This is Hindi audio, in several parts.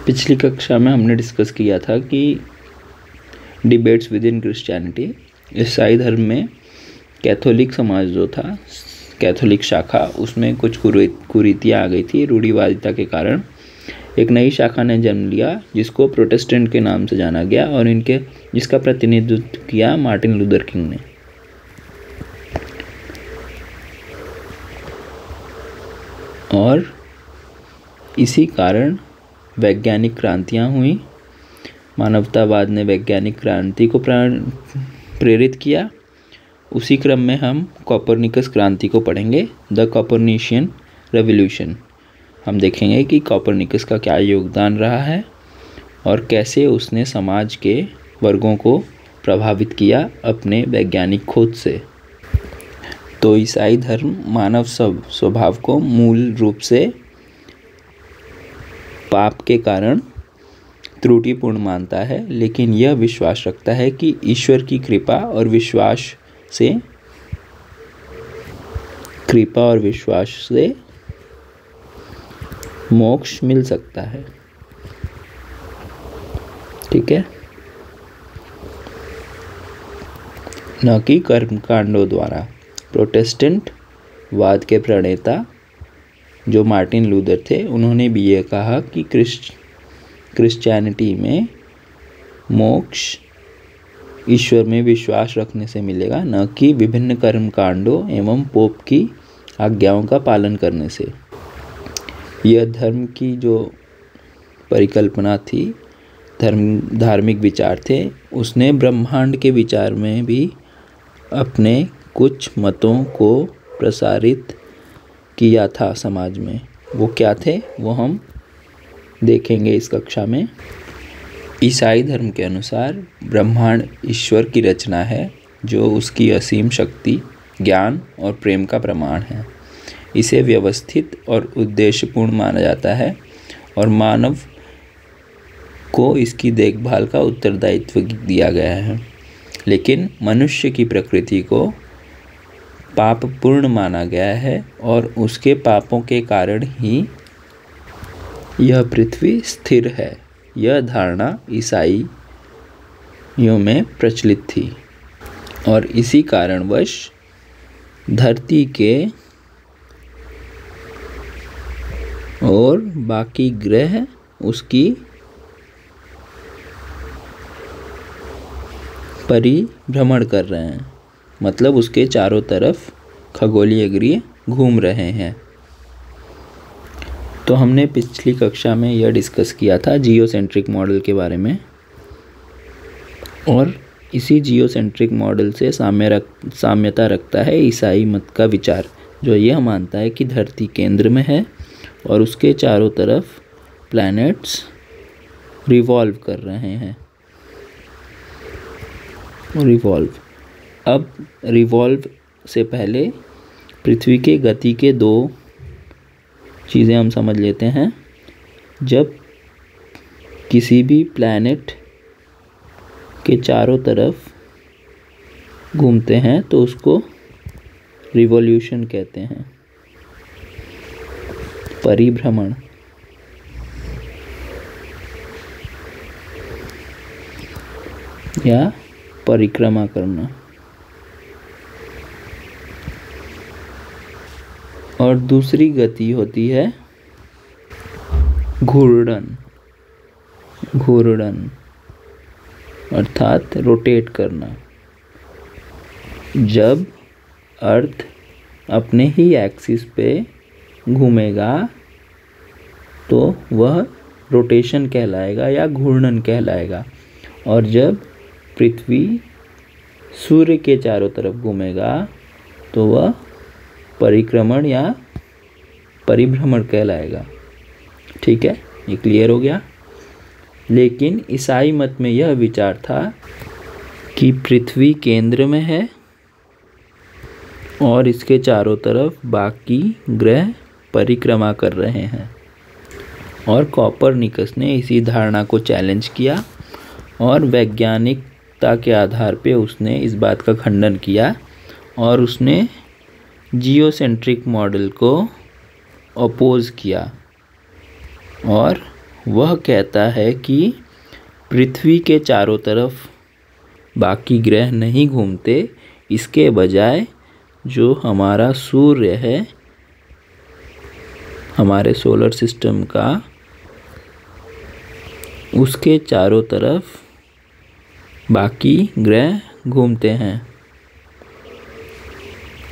पिछली कक्षा में हमने डिस्कस किया था कि डिबेट्स विद इन क्रिश्चियनिटी, ईसाई धर्म में कैथोलिक समाज जो था, कैथोलिक शाखा, उसमें कुछ कुरीतियाँ आ गई थी रूढ़िवादिता के कारण। एक नई शाखा ने जन्म लिया जिसको प्रोटेस्टेंट के नाम से जाना गया और जिसका प्रतिनिधित्व किया मार्टिन लूथर किंग ने। और इसी कारण वैज्ञानिक क्रांतियाँ हुई। मानवतावाद ने वैज्ञानिक क्रांति को प्रेरित किया। उसी क्रम में हम कोपरनिकस क्रांति को पढ़ेंगे, द कोपरनिशियन रेवोल्यूशन। हम देखेंगे कि कोपरनिकस का क्या योगदान रहा है और कैसे उसने समाज के वर्गों को प्रभावित किया अपने वैज्ञानिक खोज से। तो ईसाई धर्म मानव स्वभाव को मूल रूप से पाप के कारण त्रुटिपूर्ण मानता है, लेकिन यह विश्वास रखता है कि ईश्वर की कृपा और विश्वास से मोक्ष मिल सकता है। ठीक है, न कि कर्मकांडों द्वारा। प्रोटेस्टेंट वाद के प्रणेता जो मार्टिन लूथर थे, उन्होंने भी ये कहा कि क्रिश्चियनिटी में मोक्ष ईश्वर में विश्वास रखने से मिलेगा, न कि विभिन्न कर्मकांडों एवं पोप की आज्ञाओं का पालन करने से। यह धर्म की जो परिकल्पना थी, धार्मिक विचार थे, उसने ब्रह्मांड के विचार में भी अपने कुछ मतों को प्रसारित किया था समाज में। वो क्या थे वो हम देखेंगे इस कक्षा में। ईसाई धर्म के अनुसार ब्रह्मांड ईश्वर की रचना है जो उसकी असीम शक्ति, ज्ञान और प्रेम का प्रमाण है। इसे व्यवस्थित और उद्देश्यपूर्ण माना जाता है और मानव को इसकी देखभाल का उत्तरदायित्व दिया गया है। लेकिन मनुष्य की प्रकृति को पापपूर्ण माना गया है और उसके पापों के कारण ही यह पृथ्वी स्थिर है। यह धारणा ईसाइयों में प्रचलित थी और इसी कारणवश धरती के और बाकी ग्रह उसकी परिभ्रमण कर रहे हैं, मतलब उसके चारों तरफ खगोलीय गृह घूम रहे हैं। तो हमने पिछली कक्षा में यह डिस्कस किया था जियोसेंट्रिक मॉडल के बारे में, और इसी जियोसेंट्रिक मॉडल से साम्यता रखता है ईसाई मत का विचार, जो यह मानता है कि धरती केंद्र में है और उसके चारों तरफ प्लैनेट्स रिवॉल्व कर रहे हैं। अब रिवॉल्व से पहले पृथ्वी के गति के दो चीज़ें हम समझ लेते हैं। जब किसी भी प्लैनेट के चारों तरफ घूमते हैं तो उसको रिवॉल्यूशन कहते हैं, परिभ्रमण। या परिक्रमा करना। और दूसरी गति होती है घूर्णन अर्थात रोटेट करना। जब अर्थ अपने ही एक्सिस पे घूमेगा तो वह रोटेशन कहलाएगा या घूर्णन कहलाएगा, और जब पृथ्वी सूर्य के चारों तरफ घूमेगा तो वह परिक्रमण या परिभ्रमण कहलाएगा। ठीक है, ये क्लियर हो गया। लेकिन ईसाई मत में यह विचार था कि पृथ्वी केंद्र में है और इसके चारों तरफ बाकी ग्रह परिक्रमा कर रहे हैं। और कोपरनिकस ने इसी धारणा को चैलेंज किया और वैज्ञानिकता के आधार पे उसने इस बात का खंडन किया और उसने जियोसेंट्रिक मॉडल को अपोज किया और वह कहता है कि पृथ्वी के चारों तरफ बाकी ग्रह नहीं घूमते, इसके बजाय जो हमारा सूर्य है, हमारे सोलर सिस्टम का, उसके चारों तरफ बाकी ग्रह घूमते हैं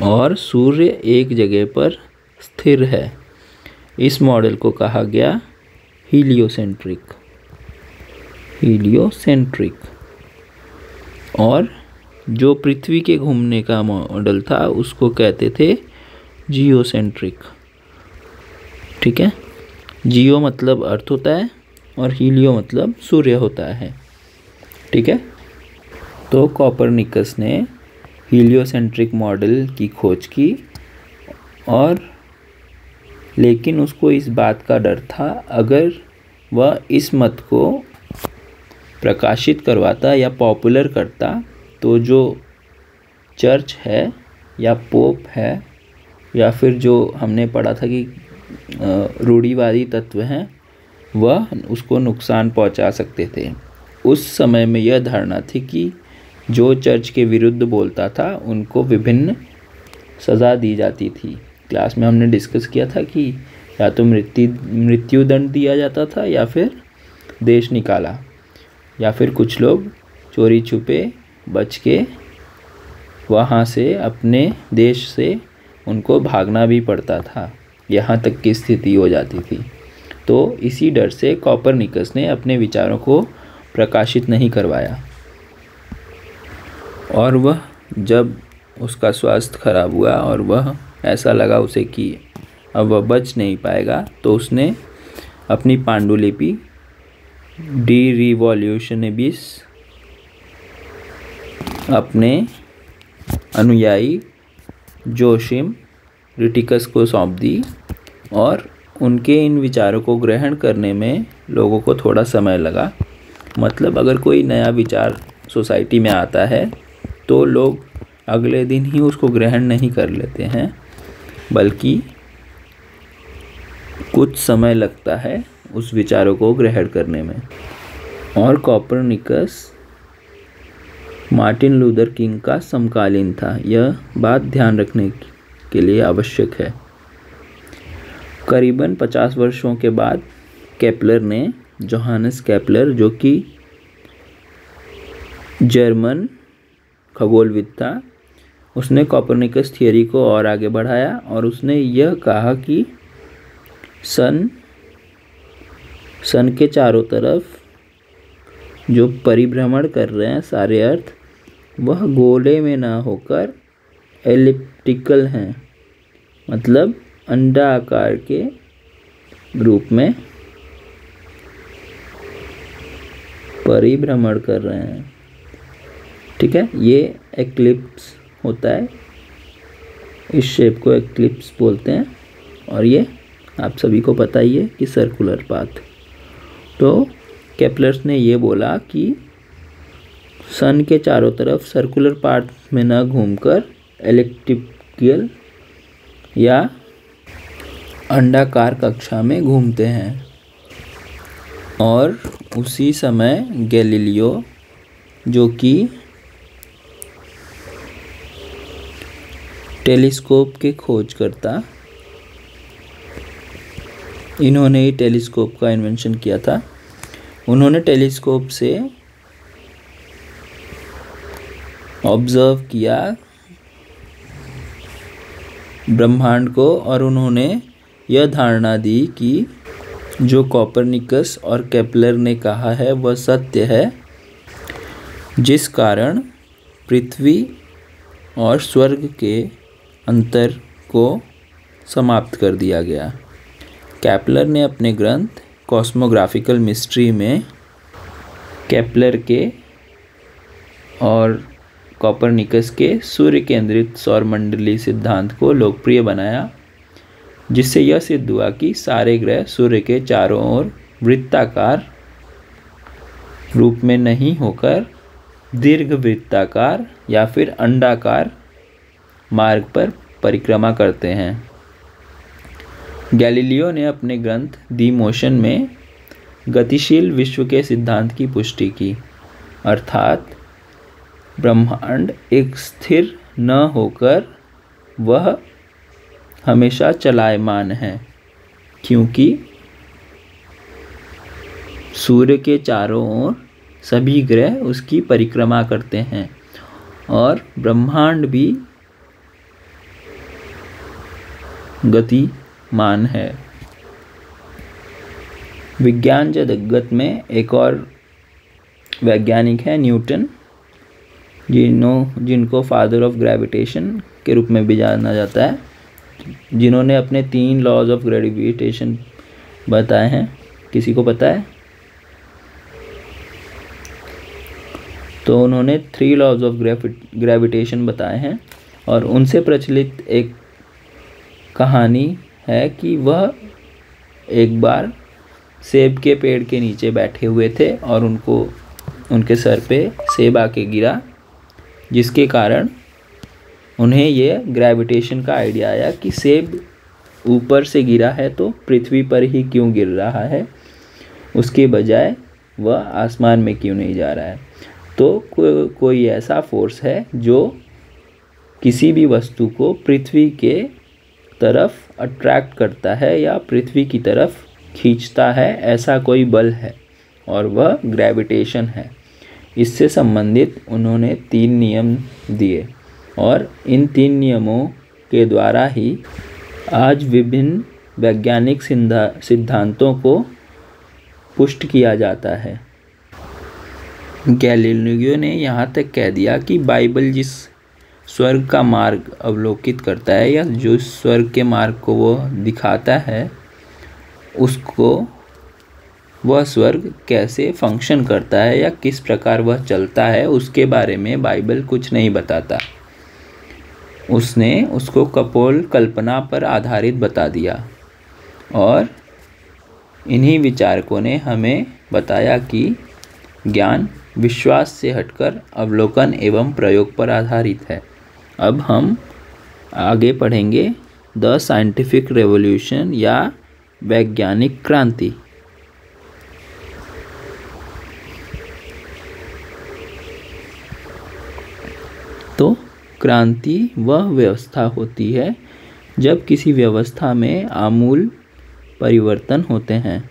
और सूर्य एक जगह पर स्थिर है। इस मॉडल को कहा गया हीलियोसेंट्रिक। और जो पृथ्वी के घूमने का मॉडल था उसको कहते थे जियोसेंट्रिक। ठीक है, जियो मतलब अर्थ होता है और हीलियो मतलब सूर्य होता है। ठीक है, तो कोपरनिकस ने हीलियोसेंट्रिक मॉडल की खोज की, और लेकिन उसको इस बात का डर था, अगर वह इस मत को प्रकाशित करवाता या पॉपुलर करता तो जो चर्च है या पोप है या फिर जो हमने पढ़ा था कि रूढ़िवादी तत्व हैं, वह उसको नुकसान पहुंचा सकते थे। उस समय में यह धारणा थी कि जो चर्च के विरुद्ध बोलता था उनको विभिन्न सज़ा दी जाती थी। क्लास में हमने डिस्कस किया था कि या तो मृत्युदंड दिया जाता था या फिर देश निकाला, या फिर कुछ लोग चोरी छुपे बच के वहाँ से अपने देश से उनको भागना भी पड़ता था, यहाँ तक की स्थिति हो जाती थी। तो इसी डर से कोपरनिकस ने अपने विचारों को प्रकाशित नहीं करवाया, और वह जब उसका स्वास्थ्य खराब हुआ और वह ऐसा लगा उसे कि अब वह बच नहीं पाएगा, तो उसने अपनी पांडुलिपि डी रिवॉल्यूशनेबिस अपने अनुयायी जोसिम रिटिकस को सौंप दी, और उनके इन विचारों को ग्रहण करने में लोगों को थोड़ा समय लगा। मतलब अगर कोई नया विचार सोसाइटी में आता है तो लोग अगले दिन ही उसको ग्रहण नहीं कर लेते हैं, बल्कि कुछ समय लगता है उस विचारों को ग्रहण करने में। और कोपरनिकस मार्टिन लूथर किंग का समकालीन था, यह बात ध्यान रखने के लिए आवश्यक है। करीबन 50 वर्षों के बाद केपलर ने, जोहानस केपलर जो कि जर्मन खगोलविद था, उसने कोपरनिकस थियरी को और आगे बढ़ाया और उसने यह कहा कि सन के चारों तरफ जो परिभ्रमण कर रहे हैं सारे अर्थ, वह गोले में ना होकर एलिप्टिकल हैं, मतलब अंडा आकार के रूप में परिभ्रमण कर रहे हैं। ठीक है, ये एक्लिप्स होता है, इस शेप को एक्लिप्स बोलते हैं, और ये आप सभी को पता ही है कि सर्कुलर पाथ। तो केपलर्स ने ये बोला कि सन के चारों तरफ सर्कुलर पाथ में न घूमकर एलिप्टिकल या अंडाकार कक्षा में घूमते हैं। और उसी समय गैलीलियो जो कि टेलीस्कोप के खोजकर्ता, इन्होंने ही टेलीस्कोप का इन्वेंशन किया था। उन्होंने टेलीस्कोप से ऑब्जर्व किया ब्रह्मांड को, और उन्होंने यह धारणा दी कि जो कोपरनिकस और केपलर ने कहा है वह सत्य है, जिस कारण पृथ्वी और स्वर्ग के अंतर को समाप्त कर दिया गया। केपलर ने अपने ग्रंथ कॉस्मोग्राफिकल मिस्ट्री में केपलर के और कोपरनिकस के सूर्य केंद्रित सौरमंडलीय सिद्धांत को लोकप्रिय बनाया, जिससे यह सिद्ध हुआ कि सारे ग्रह सूर्य के चारों ओर वृत्ताकार रूप में नहीं होकर दीर्घवृत्ताकार या फिर अंडाकार मार्ग पर परिक्रमा करते हैं। गैलीलियो ने अपने ग्रंथ दी मोशन में गतिशील विश्व के सिद्धांत की पुष्टि की, अर्थात ब्रह्मांड एक स्थिर न होकर वह हमेशा चलायमान है, क्योंकि सूर्य के चारों ओर सभी ग्रह उसकी परिक्रमा करते हैं और ब्रह्मांड भी गतिमान है। विज्ञान जगत में एक और वैज्ञानिक है न्यूटन, जिनको फादर ऑफ ग्रेविटेशन के रूप में भी जाना जाता है, जिन्होंने अपने 3 लॉज ऑफ ग्रेविटेशन बताए हैं। किसी को पता है? तो उन्होंने 3 लॉज ऑफ ग्रेविटेशन बताए हैं और उनसे प्रचलित एक कहानी है कि वह एक बार सेब के पेड़ के नीचे बैठे हुए थे और उनके सर पे सेब आके गिरा, जिसके कारण उन्हें ये ग्रेविटेशन का आइडिया आया कि सेब ऊपर से गिरा है तो पृथ्वी पर ही क्यों गिर रहा है, उसके बजाय वह आसमान में क्यों नहीं जा रहा है। तो कोई ऐसा फोर्स है जो किसी भी वस्तु को पृथ्वी के तरफ अट्रैक्ट करता है या पृथ्वी की तरफ खींचता है, ऐसा कोई बल है और वह ग्रेविटेशन है। इससे संबंधित उन्होंने 3 नियम दिए और इन 3 नियमों के द्वारा ही आज विभिन्न वैज्ञानिक सिद्धांतों को पुष्ट किया जाता है। गैलीलियो ने यहाँ तक कह दिया कि बाइबल जिस स्वर्ग का मार्ग अवलोकित करता है या जो स्वर्ग के मार्ग को वो दिखाता है, उसको वह स्वर्ग कैसे फंक्शन करता है या किस प्रकार वह चलता है, उसके बारे में बाइबल कुछ नहीं बताता। उसने उसको कपोल कल्पना पर आधारित बता दिया और इन्हीं विचारकों ने हमें बताया कि ज्ञान विश्वास से हटकर अवलोकन एवं प्रयोग पर आधारित है। अब हम आगे पढ़ेंगे द साइंटिफिक रेवोल्यूशन या वैज्ञानिक क्रांति। तो क्रांति वह व्यवस्था होती है जब किसी व्यवस्था में आमूल परिवर्तन होते हैं।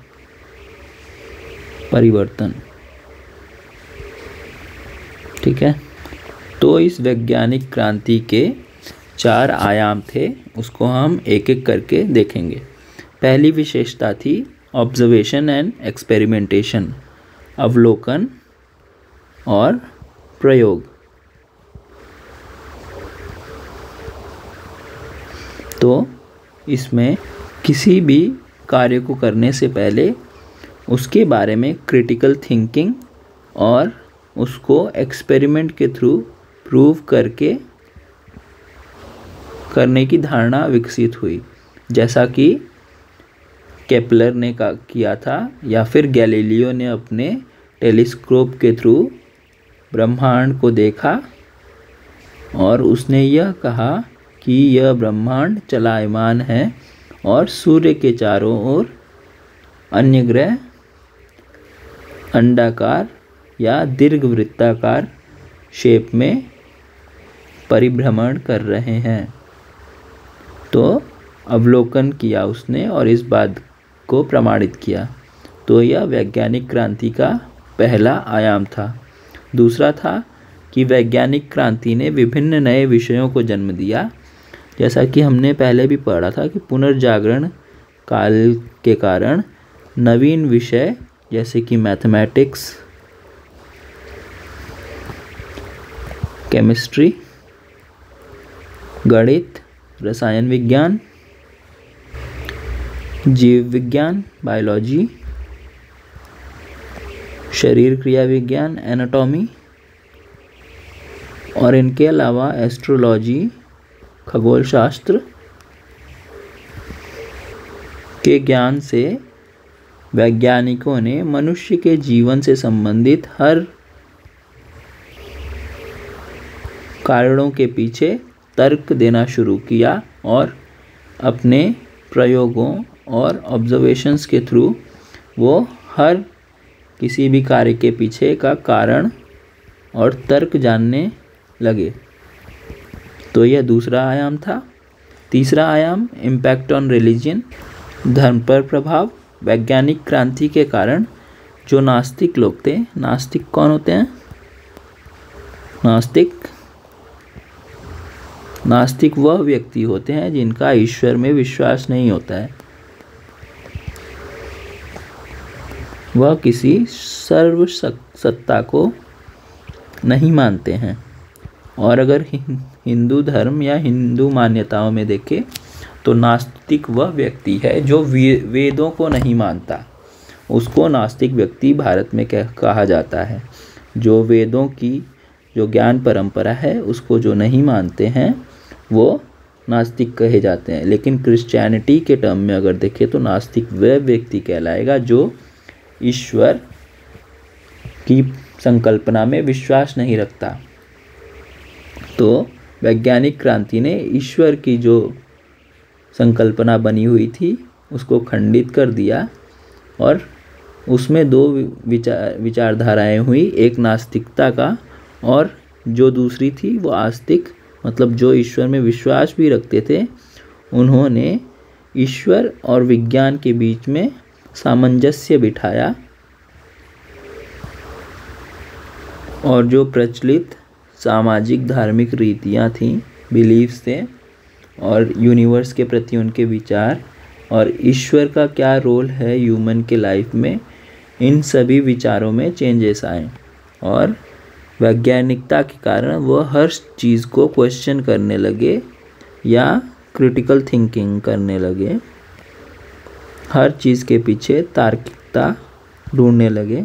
ठीक है, तो इस वैज्ञानिक क्रांति के 4 आयाम थे, उसको हम एक एक करके देखेंगे। पहली विशेषता थी ऑब्जर्वेशन एंड एक्सपेरिमेंटेशन, अवलोकन और प्रयोग। तो इसमें किसी भी कार्य को करने से पहले उसके बारे में क्रिटिकल थिंकिंग और उसको एक्सपेरिमेंट के थ्रू प्रूव करने की धारणा विकसित हुई, जैसा कि केपलर ने किया था या फिर गैलीलियो ने अपने टेलीस्कोप के थ्रू ब्रह्मांड को देखा और उसने यह कहा कि यह ब्रह्मांड चलायमान है और सूर्य के चारों ओर अन्य ग्रह अंडाकार या दीर्घवृत्ताकार शेप में परिभ्रमण कर रहे हैं। तो अवलोकन किया उसने और इस बात को प्रमाणित किया। तो यह वैज्ञानिक क्रांति का पहला आयाम था। दूसरा था कि वैज्ञानिक क्रांति ने विभिन्न नए विषयों को जन्म दिया, जैसा कि हमने पहले भी पढ़ा था कि पुनर्जागरण काल के कारण नवीन विषय जैसे कि मैथमेटिक्स, केमिस्ट्री, गणित, रसायन विज्ञान, जीव विज्ञान, बायोलॉजी, शरीर क्रिया विज्ञान, एनाटॉमी और इनके अलावा एस्ट्रोलॉजी, खगोल शास्त्र के ज्ञान से वैज्ञानिकों ने मनुष्य के जीवन से संबंधित हर कारणों के पीछे तर्क देना शुरू किया और अपने प्रयोगों और ऑब्जर्वेशंस के थ्रू वो हर किसी भी कार्य के पीछे का कारण और तर्क जानने लगे। तो यह दूसरा आयाम था। तीसरा आयाम इम्पैक्ट ऑन रिलीजन, धर्म पर प्रभाव। वैज्ञानिक क्रांति के कारण जो नास्तिक लोग थे, नास्तिक कौन होते हैं? नास्तिक वह व्यक्ति होते हैं जिनका ईश्वर में विश्वास नहीं होता है, वह किसी सर्व सत्ता को नहीं मानते हैं। और अगर हिंदू धर्म या हिंदू मान्यताओं में देखें तो नास्तिक वह व्यक्ति है जो वेदों को नहीं मानता, उसको नास्तिक व्यक्ति भारत में कहा जाता है। जो वेदों की जो ज्ञान परंपरा है उसको जो नहीं मानते हैं वो नास्तिक कहे जाते हैं। लेकिन क्रिश्चियनिटी के टर्म में अगर देखें तो नास्तिक वह व्यक्ति कहलाएगा जो ईश्वर की संकल्पना में विश्वास नहीं रखता। तो वैज्ञानिक क्रांति ने ईश्वर की जो संकल्पना बनी हुई थी उसको खंडित कर दिया और उसमें दो विचारधाराएं हुई, एक नास्तिकता का और जो दूसरी थी वो आस्तिक, मतलब जो ईश्वर में विश्वास भी रखते थे उन्होंने ईश्वर और विज्ञान के बीच में सामंजस्य बिठाया और जो प्रचलित सामाजिक धार्मिक रीतियाँ थीं, बिलीव्स थे और यूनिवर्स के प्रति उनके विचार और ईश्वर का क्या रोल है ह्यूमन के लाइफ में, इन सभी विचारों में चेंजेस आए और वैज्ञानिकता के कारण वह हर चीज़ को क्वेश्चन करने लगे या क्रिटिकल थिंकिंग करने लगे, हर चीज़ के पीछे तार्किकता ढूंढने लगे।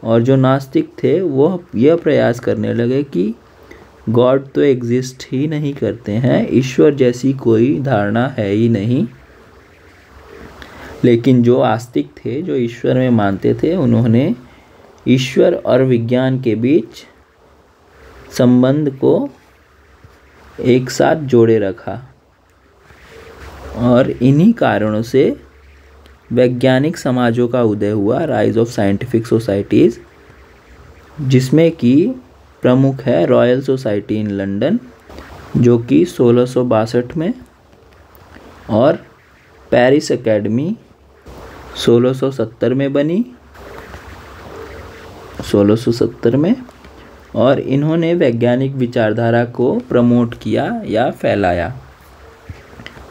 और जो नास्तिक थे वो यह प्रयास करने लगे कि गॉड तो एग्जिस्ट ही नहीं करते हैं, ईश्वर जैसी कोई धारणा है ही नहीं। लेकिन जो आस्तिक थे, जो ईश्वर में मानते थे, उन्होंने ईश्वर और विज्ञान के बीच संबंध को एक साथ जोड़े रखा और इन्हीं कारणों से वैज्ञानिक समाजों का उदय हुआ, राइज ऑफ साइंटिफिक सोसाइटीज़, जिसमें कि प्रमुख है रॉयल सोसाइटी इन लंदन जो कि 1662 में और पेरिस एकेडमी 1670 में बनी, 1670 में। और इन्होंने वैज्ञानिक विचारधारा को प्रमोट किया या फैलाया,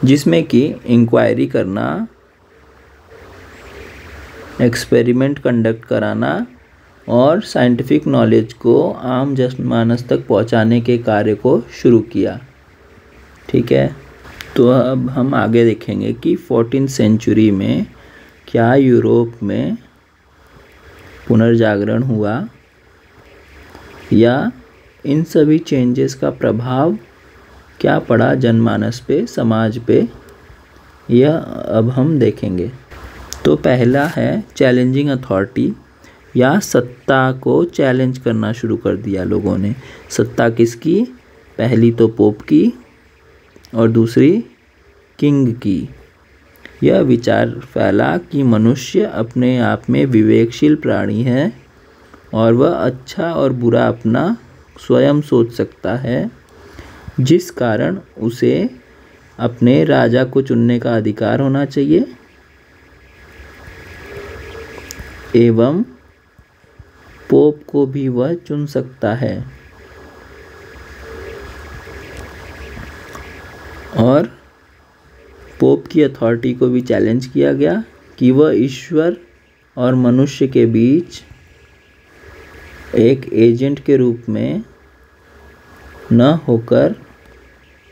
जिसमें कि इंक्वायरी करना, एक्सपेरिमेंट कंडक्ट कराना और साइंटिफिक नॉलेज को आम जनमानस तक पहुंचाने के कार्य को शुरू किया। ठीक है, तो अब हम आगे देखेंगे कि 14th सेंचुरी में क्या यूरोप में पुनर्जागरण हुआ या इन सभी चेंजेस का प्रभाव क्या पड़ा जनमानस पे, समाज पे, यह अब हम देखेंगे। तो पहला है चैलेंजिंग अथॉरिटी, या सत्ता को चैलेंज करना शुरू कर दिया लोगों ने। सत्ता किसकी? पहली तो पोप की और दूसरी किंग की। यह विचार फैला कि मनुष्य अपने आप में विवेकशील प्राणी है और वह अच्छा और बुरा अपना स्वयं सोच सकता है, जिस कारण उसे अपने राजा को चुनने का अधिकार होना चाहिए एवं पोप को भी वह चुन सकता है। और पोप की अथॉरिटी को भी चैलेंज किया गया कि वह ईश्वर और मनुष्य के बीच एक एजेंट के रूप में न होकर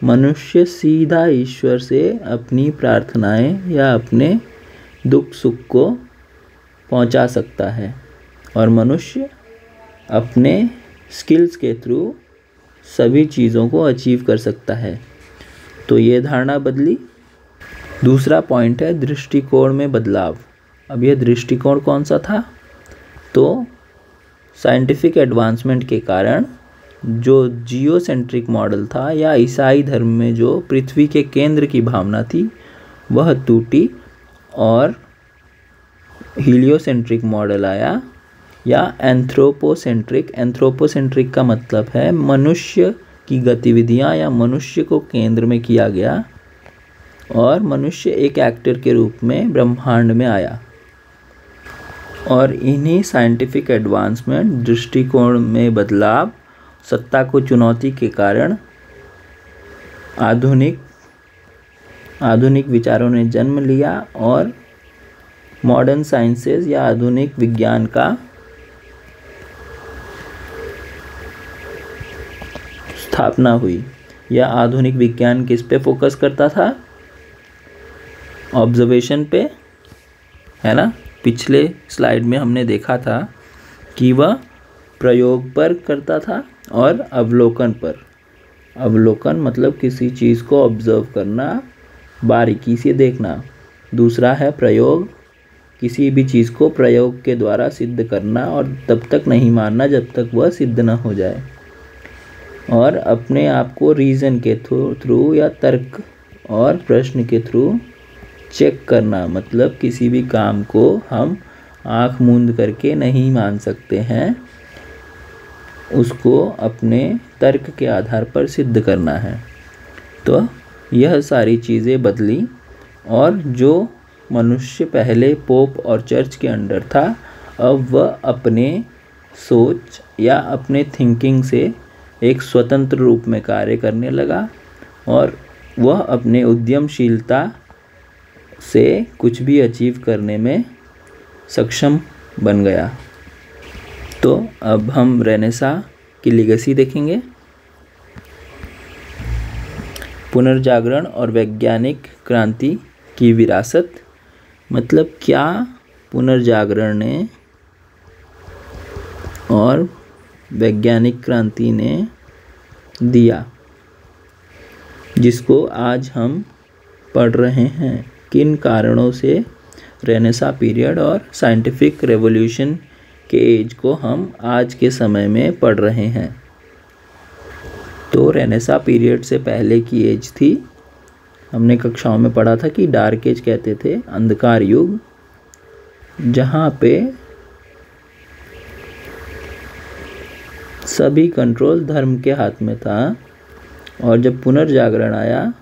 मनुष्य सीधा ईश्वर से अपनी प्रार्थनाएं या अपने दुख सुख को पहुंचा सकता है और मनुष्य अपने स्किल्स के थ्रू सभी चीज़ों को अचीव कर सकता है। तो ये धारणा बदली। दूसरा पॉइंट है दृष्टिकोण में बदलाव। अब यह दृष्टिकोण कौन सा था? तो साइंटिफिक एडवांसमेंट के कारण जो जियोसेंट्रिक मॉडल था या ईसाई धर्म में जो पृथ्वी के केंद्र की भावना थी वह टूटी और हीलियोसेंट्रिक मॉडल आया या एंथ्रोपोसेंट्रिक। एंथ्रोपोसेंट्रिक का मतलब है मनुष्य की गतिविधियां या मनुष्य को केंद्र में किया गया और मनुष्य एक एक्टर के रूप में ब्रह्मांड में आया। और इन्हीं साइंटिफिक एडवांसमेंट, दृष्टिकोण में बदलाव, सत्ता को चुनौती के कारण आधुनिक विचारों ने जन्म लिया और मॉडर्न साइंसेस या आधुनिक विज्ञान का स्थापना हुई। या आधुनिक विज्ञान किस पे फोकस करता था? ऑब्जर्वेशन पे, है ना। पिछले स्लाइड में हमने देखा था कि वह प्रयोग पर करता था और अवलोकन पर। अवलोकन मतलब किसी चीज़ को ऑब्जर्व करना, बारीकी से देखना। दूसरा है प्रयोग, किसी भी चीज़ को प्रयोग के द्वारा सिद्ध करना और तब तक नहीं मानना जब तक वह सिद्ध न हो जाए। और अपने आप को रीज़न के थ्रू या तर्क और प्रश्न के थ्रू चेक करना, मतलब किसी भी काम को हम आँख मूंद करके नहीं मान सकते हैं, उसको अपने तर्क के आधार पर सिद्ध करना है। तो यह सारी चीज़ें बदली और जो मनुष्य पहले पोप और चर्च के अंडर था, अब वह अपने सोच या अपने थिंकिंग से एक स्वतंत्र रूप में कार्य करने लगा और वह अपने उद्यमशीलता से कुछ भी अचीव करने में सक्षम बन गया। तो अब हम रेनेसां की लीगेसी देखेंगे। पुनर्जागरण और वैज्ञानिक क्रांति की विरासत, मतलब क्या पुनर्जागरण ने और वैज्ञानिक क्रांति ने दिया जिसको आज हम पढ़ रहे हैं। किन कारणों से रेनेसां पीरियड और साइंटिफिक रेवोल्यूशन के एज को हम आज के समय में पढ़ रहे हैं। तो रेनेसां पीरियड से पहले की एज थी, हमने कक्षाओं में पढ़ा था कि डार्क एज कहते थे, अंधकार युग, जहाँ पे सभी कंट्रोल धर्म के हाथ में था। और जब पुनर्जागरण आया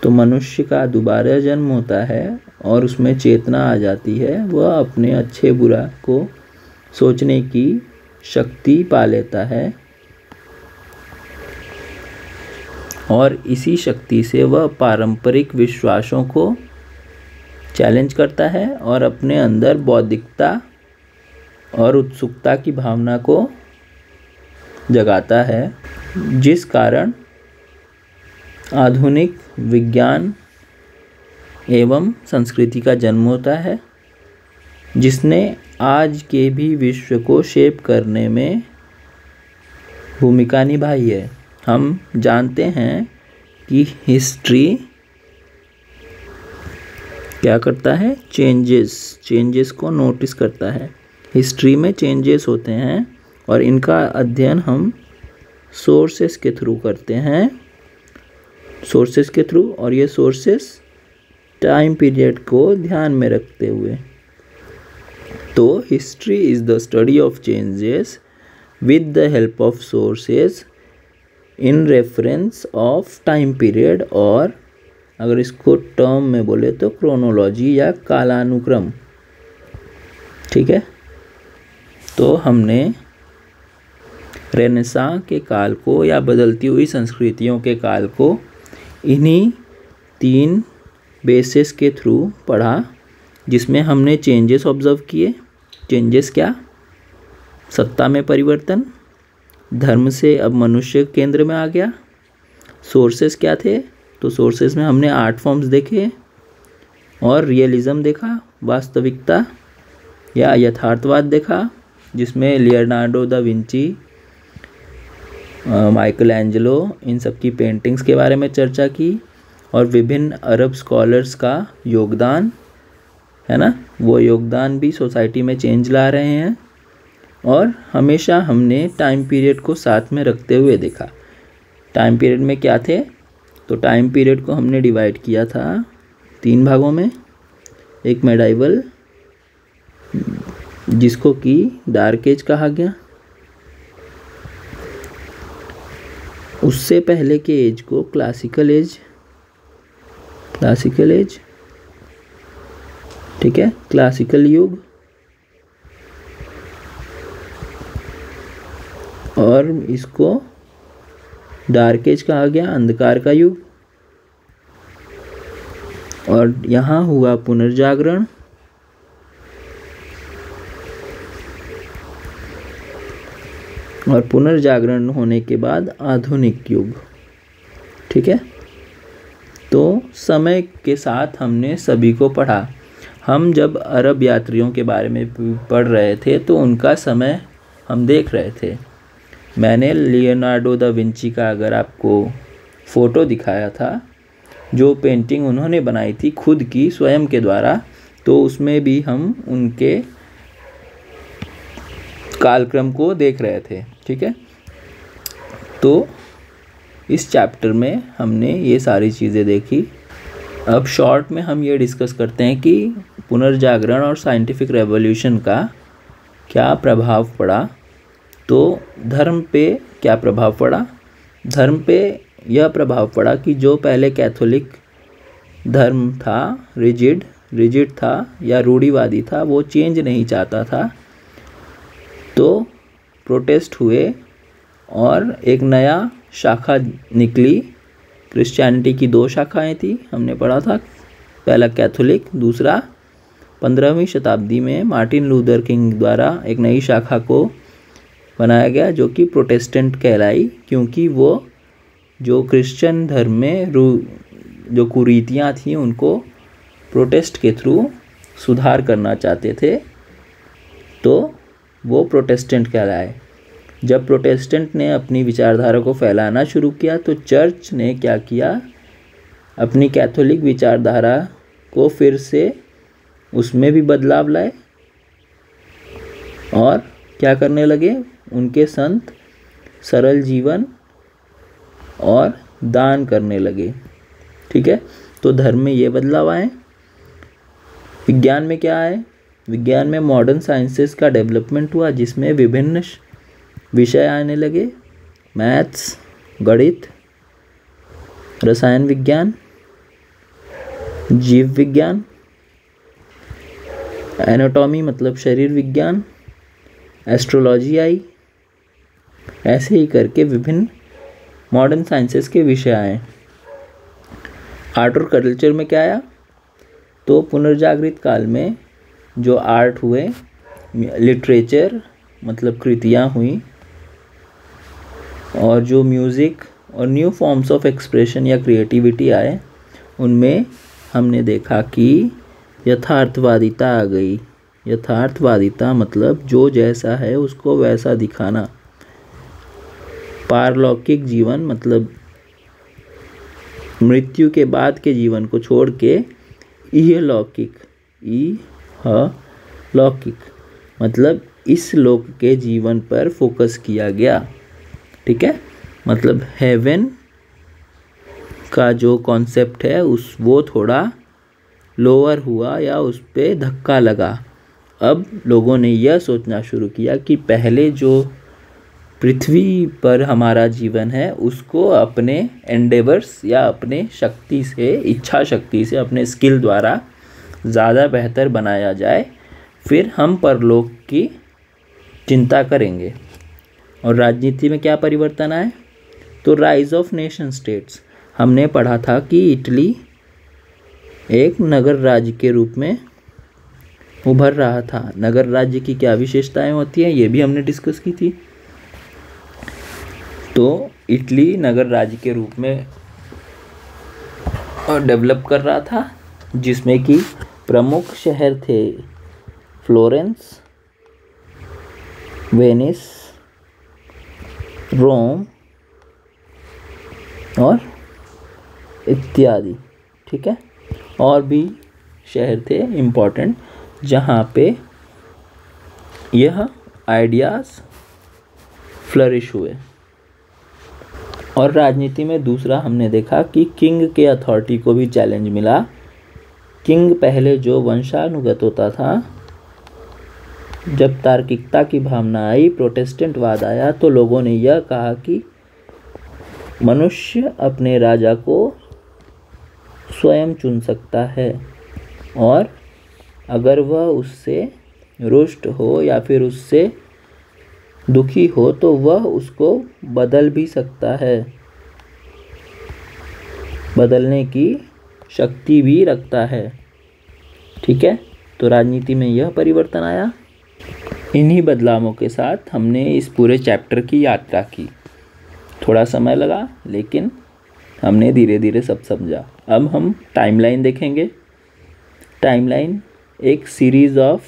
तो मनुष्य का दोबारा जन्म होता है और उसमें चेतना आ जाती है, वह अपने अच्छे बुरा को सोचने की शक्ति पा लेता है और इसी शक्ति से वह पारंपरिक विश्वासों को चैलेंज करता है और अपने अंदर बौद्धिकता और उत्सुकता की भावना को जगाता है, जिस कारण आधुनिक विज्ञान एवं संस्कृति का जन्म होता है, जिसने आज के भी विश्व को शेप करने में भूमिका निभाई है। हम जानते हैं कि हिस्ट्री क्या करता है? चेंजेस को नोटिस करता है। हिस्ट्री में चेंजेस होते हैं और इनका अध्ययन हम सोर्सेस के थ्रू करते हैं, और ये सोर्सेस टाइम पीरियड को ध्यान में रखते हुए। तो history is the study of changes with the help of sources in reference of time period, और अगर इसको टर्म में बोले तो क्रोनोलॉजी या कालानुक्रम। ठीक है, तो हमने रेनेसां के काल को या बदलती हुई संस्कृतियों के काल को इन्हीं 3 बेसिस के थ्रू पढ़ा, जिसमें हमने चेंजेस ऑब्जर्व किए। चेंजेस क्या? सत्ता में परिवर्तन, धर्म से अब मनुष्य केंद्र में आ गया। सोर्सेस क्या थे? तो सोर्सेस में हमने आर्ट फॉर्म्स देखे और रियलिज्म देखा, वास्तविकता या यथार्थवाद देखा, जिसमें Leonardo da Vinci, Michael Angelo, इन सब की पेंटिंग्स के बारे में चर्चा की और विभिन्न अरब स्कॉलर्स का योगदान, है ना, वो योगदान भी सोसाइटी में चेंज ला रहे हैं। और हमेशा हमने टाइम पीरियड को साथ में रखते हुए देखा। टाइम पीरियड में क्या थे? तो टाइम पीरियड को हमने डिवाइड किया था 3 भागों में, एक मेडाइवल, जिसको कि डार्क एज कहा गया। उससे पहले के एज को क्लासिकल एज, ठीक है, क्लासिकल युग। और इसको डार्क एज कहा गया, अंधकार का युग। और यहाँ हुआ पुनर्जागरण। और पुनर्जागरण होने के बाद आधुनिक युग, ठीक है। तो समय के साथ हमने सभी को पढ़ा। हम जब अरब यात्रियों के बारे में पढ़ रहे थे तो उनका समय हम देख रहे थे। मैंने लियोनार्डो दा विंची का अगर आपको फ़ोटो दिखाया था, जो पेंटिंग उन्होंने बनाई थी खुद की स्वयं के द्वारा, तो उसमें भी हम उनके कालक्रम को देख रहे थे, ठीक है। तो इस चैप्टर में हमने ये सारी चीज़ें देखी। अब शॉर्ट में हम ये डिस्कस करते हैं कि पुनर्जागरण और साइंटिफिक रेवोल्यूशन का क्या प्रभाव पड़ा। तो धर्म पे क्या प्रभाव पड़ा? धर्म पे यह प्रभाव पड़ा कि जो पहले कैथोलिक धर्म था, रिजिड था या रूढ़िवादी था, वो चेंज नहीं चाहता था। तो प्रोटेस्ट हुए और एक नया शाखा निकली। क्रिश्चियनिटी की 2 शाखाएं थी, हमने पढ़ा था। पहला कैथोलिक, दूसरा 15वीं शताब्दी में मार्टिन लूथर किंग द्वारा एक नई शाखा को बनाया गया जो कि प्रोटेस्टेंट कहलाई, क्योंकि वो जो क्रिश्चियन धर्म में जो कुरीतियाँ थीं उनको प्रोटेस्ट के थ्रू सुधार करना चाहते थे, तो वो प्रोटेस्टेंट कहलाए। जब प्रोटेस्टेंट ने अपनी विचारधारा को फैलाना शुरू किया तो चर्च ने क्या किया, अपनी कैथोलिक विचारधारा को फिर से उसमें भी बदलाव लाए और क्या करने लगे, उनके संत सरल जीवन और दान करने लगे, ठीक है। तो धर्म में ये बदलाव आए। विज्ञान में क्या आए? विज्ञान में मॉडर्न साइंसेस का डेवलपमेंट हुआ, जिसमें विभिन्न विषय आने लगे। मैथ्स, गणित, रसायन विज्ञान, जीव विज्ञान, एनाटॉमी मतलब शरीर विज्ञान, एस्ट्रोलॉजी आई। ऐसे ही करके विभिन्न मॉडर्न साइंसेस के विषय आए। आर्ट और कल्चर में क्या आया? तो पुनर्जागृत काल में जो आर्ट हुए, लिटरेचर मतलब कृतियाँ हुई, और जो म्यूज़िक और न्यू फॉर्म्स ऑफ एक्सप्रेशन या क्रिएटिविटी आए, उनमें हमने देखा कि यथार्थवादिता आ गई। यथार्थवादिता मतलब जो जैसा है उसको वैसा दिखाना। पारलौकिक जीवन मतलब मृत्यु के बाद के जीवन को छोड़ के इहलौकिक मतलब इस लोक के जीवन पर फोकस किया गया, ठीक है। मतलब हेवन का जो कॉन्सेप्ट है वो थोड़ा लोअर हुआ या उस पर धक्का लगा। अब लोगों ने यह सोचना शुरू किया कि पहले जो पृथ्वी पर हमारा जीवन है उसको अपने एंडेवर्स या अपने शक्ति से, इच्छा शक्ति से, अपने स्किल द्वारा ज़्यादा बेहतर बनाया जाए, फिर हम परलोक की चिंता करेंगे। और राजनीति में क्या परिवर्तन आए? तो राइज ऑफ नेशन स्टेट्स। हमने पढ़ा था कि इटली एक नगर राज्य के रूप में उभर रहा था। नगर राज्य की क्या विशेषताएं होती हैं ये भी हमने डिस्कस की थी। तो इटली नगर राज्य के रूप में डेवलप कर रहा था, जिसमें कि प्रमुख शहर थे फ्लोरेंस, वेनिस, रोम और इत्यादि, ठीक है। और भी शहर थे इम्पोर्टेंट जहाँ पे यह आइडियाज़ फ्लरिश हुए। और राजनीति में दूसरा हमने देखा कि किंग के अथॉरिटी को भी चैलेंज मिला। किंग पहले जो वंशानुगत होता था जब तार्किकता की भावना आई, प्रोटेस्टेंटवाद आया, तो लोगों ने यह कहा कि मनुष्य अपने राजा को स्वयं चुन सकता है और अगर वह उससे रुष्ट हो या फिर उससे दुखी हो तो वह उसको बदल भी सकता है, बदलने की शक्ति भी रखता है। ठीक है, तो राजनीति में यह परिवर्तन आया। इन्हीं बदलावों के साथ हमने इस पूरे चैप्टर की यात्रा की। थोड़ा समय लगा लेकिन हमने धीरे धीरे सब समझा। अब हम टाइमलाइन देखेंगे। टाइमलाइन एक सीरीज़ ऑफ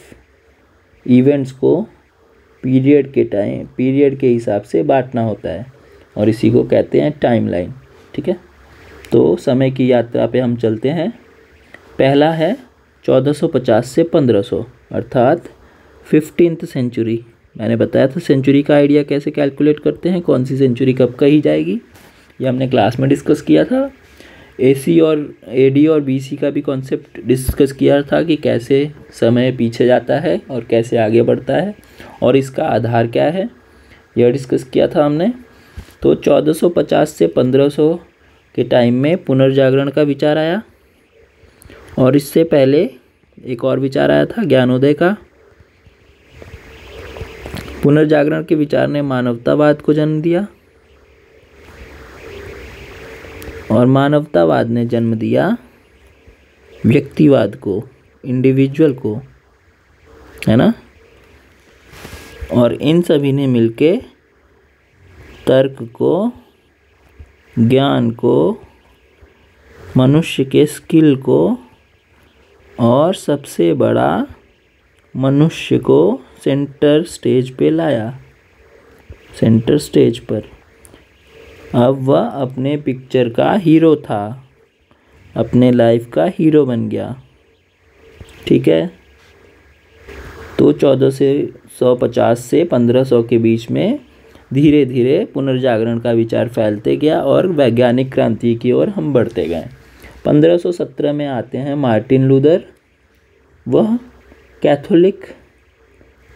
इवेंट्स को पीरियड के हिसाब से बांटना होता है और इसी को कहते हैं टाइमलाइन। ठीक है, तो समय की यात्रा पे हम चलते हैं। पहला है 1450 से 1500 अर्थात 15th सेंचुरी। मैंने बताया था सेंचुरी का आइडिया कैसे कैलकुलेट करते हैं, कौन सी सेंचुरी कब कही जाएगी, ये हमने क्लास में डिस्कस किया था। AC और AD और BC का भी कॉन्सेप्ट डिस्कस किया था कि कैसे समय पीछे जाता है और कैसे आगे बढ़ता है और इसका आधार क्या है, यह डिस्कस किया था हमने। तो 1450 से 1500 के टाइम में पुनर्जागरण का विचार आया और इससे पहले एक और विचार आया था ज्ञानोदय का। पुनर्जागरण के विचार ने मानवतावाद को जन्म दिया और मानवतावाद ने जन्म दिया व्यक्तिवाद को, इंडिविजुअल को, है ना। और इन सभी ने मिलके तर्क को, ज्ञान को, मनुष्य के स्किल को और सबसे बड़ा मनुष्य को सेंटर स्टेज पे लाया, सेंटर स्टेज पर। अब वह अपने पिक्चर का हीरो था, अपने लाइफ का हीरो बन गया। ठीक है, तो 1450 से 1500 के बीच में धीरे धीरे पुनर्जागरण का विचार फैलते गया और वैज्ञानिक क्रांति की ओर हम बढ़ते गए। 1517 में आते हैं मार्टिन लूथर। वह कैथोलिक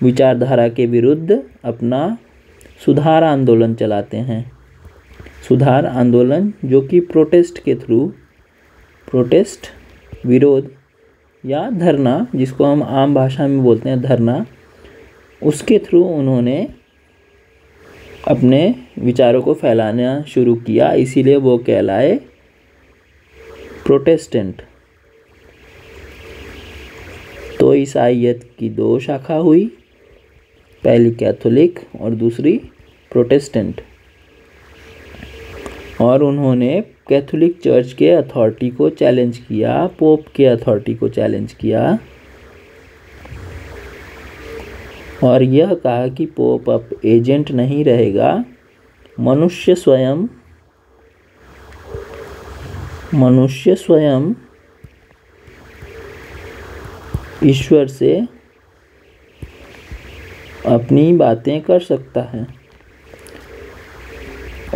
विचारधारा के विरुद्ध अपना सुधार आंदोलन चलाते हैं। सुधार आंदोलन जो कि प्रोटेस्ट के थ्रू, प्रोटेस्ट विरोध या धरना, जिसको हम आम भाषा में बोलते हैं धरना, उसके थ्रू उन्होंने अपने विचारों को फैलाना शुरू किया, इसीलिए वो कहलाए प्रोटेस्टेंट। तो ईसाईयत की दो शाखा हुई, पहली कैथोलिक और दूसरी प्रोटेस्टेंट। और उन्होंने कैथोलिक चर्च के अथॉरिटी को चैलेंज किया, पोप के अथॉरिटी को चैलेंज किया और यह कहा कि पोप अब एजेंट नहीं रहेगा, मनुष्य स्वयं ईश्वर से अपनी बातें कर सकता है